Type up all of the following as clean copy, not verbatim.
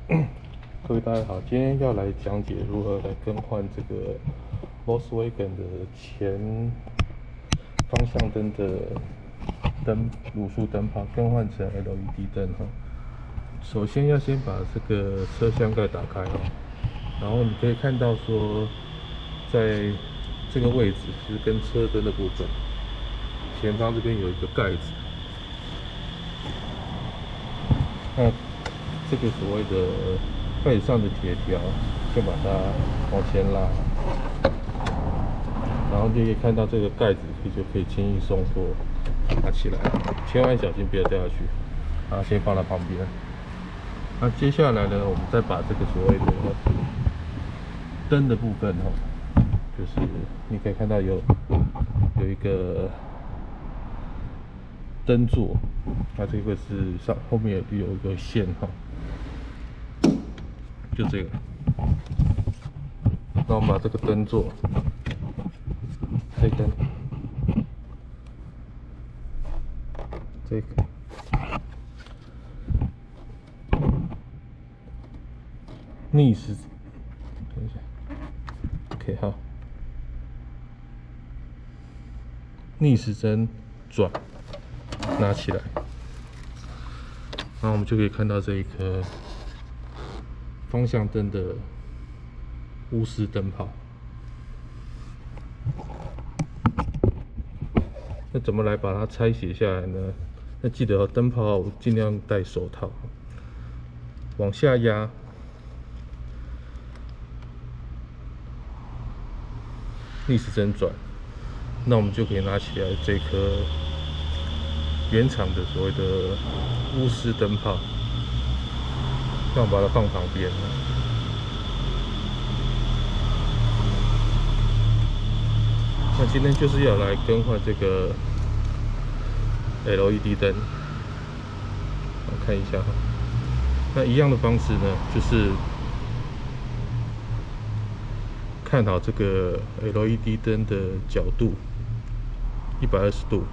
各位大家好，今天要来讲解如何来更换这个 Volkswagen 的前方向灯的卤素灯泡，更换成 LED 灯哈。首先要先把这个车厢盖打开哈，然后你可以看到说，在这个位置是跟车灯的部分，前方这边有一个盖子，那这个所谓的盖子上的铁条，先把它往前拉，然后就可以看到这个盖子就可以轻易松脱拿起来，千万小心不要掉下去。然后先放在旁边。那接下来呢，我们再把这个所谓的灯的部分就是你可以看到有一个灯座，那这个是后面有一个线就这个。那我们把这个灯座，这根，这个，逆时，等一下 ，OK 好，逆时针转，拿起来，然后我们就可以看到这一颗方向灯的钨丝灯泡。那怎么来把它拆解下来呢？那记得灯泡尽量戴手套，往下压，逆时针转，那我们就可以拿起来这颗原厂的所谓的钨丝灯泡，那我们把它放旁边。那今天就是要来更换这个 LED 灯，我看一下哈。那一样的方式呢，就是看好这个 LED 灯的角度120度，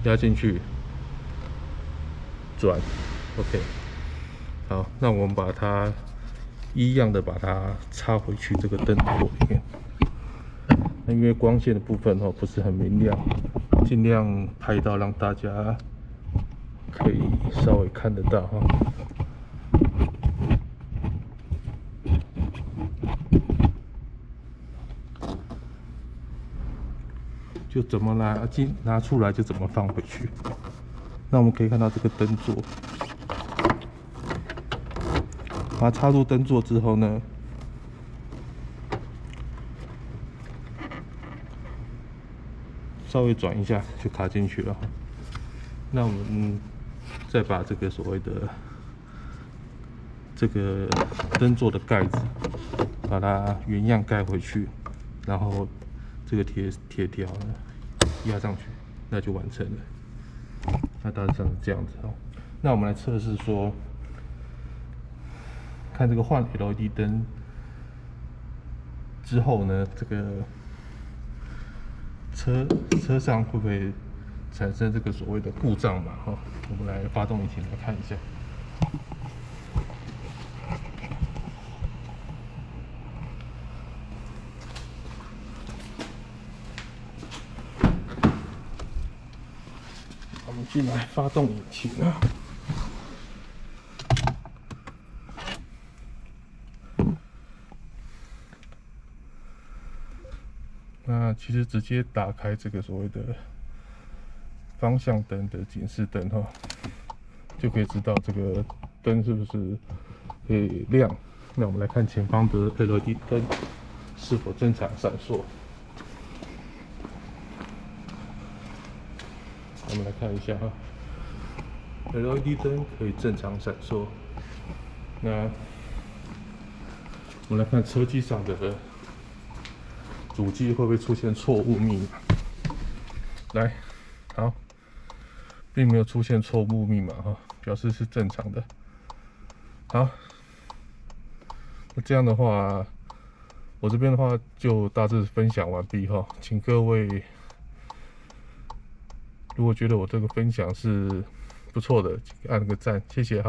压进去，转 ，OK。好，那我们把它一样的把它插回去这个灯座里面。那因为光线的部分不是很明亮，尽量拍到让大家可以稍微看得到哈。就怎么拿出来就怎么放回去。那我们可以看到这个灯座，把它插入灯座之后呢，稍微转一下就卡进去了。那我们再把这个所谓的这个灯座的盖子，把它原样盖回去，然后这个铁条呢压上去，那就完成了。那大致上是这样子那我们来测试说，看这个换 LED 灯之后呢，这个车上会不会产生这个所谓的故障嘛？我们来发动引擎来看一下。我们进来发动引擎啊。那其实直接打开这个所谓的方向灯的警示灯就可以知道这个灯是不是可以亮。那我们来看前方的 LED 灯是否正常闪烁。我们来看一下LED 灯可以正常闪烁。那我们来看车机上的主机会不会出现错误密码？来，好，并没有出现错误密码表示是正常的。好，那这样的话，我这边的话就大致分享完毕请各位，如果觉得我这个分享是不错的，按个赞，谢谢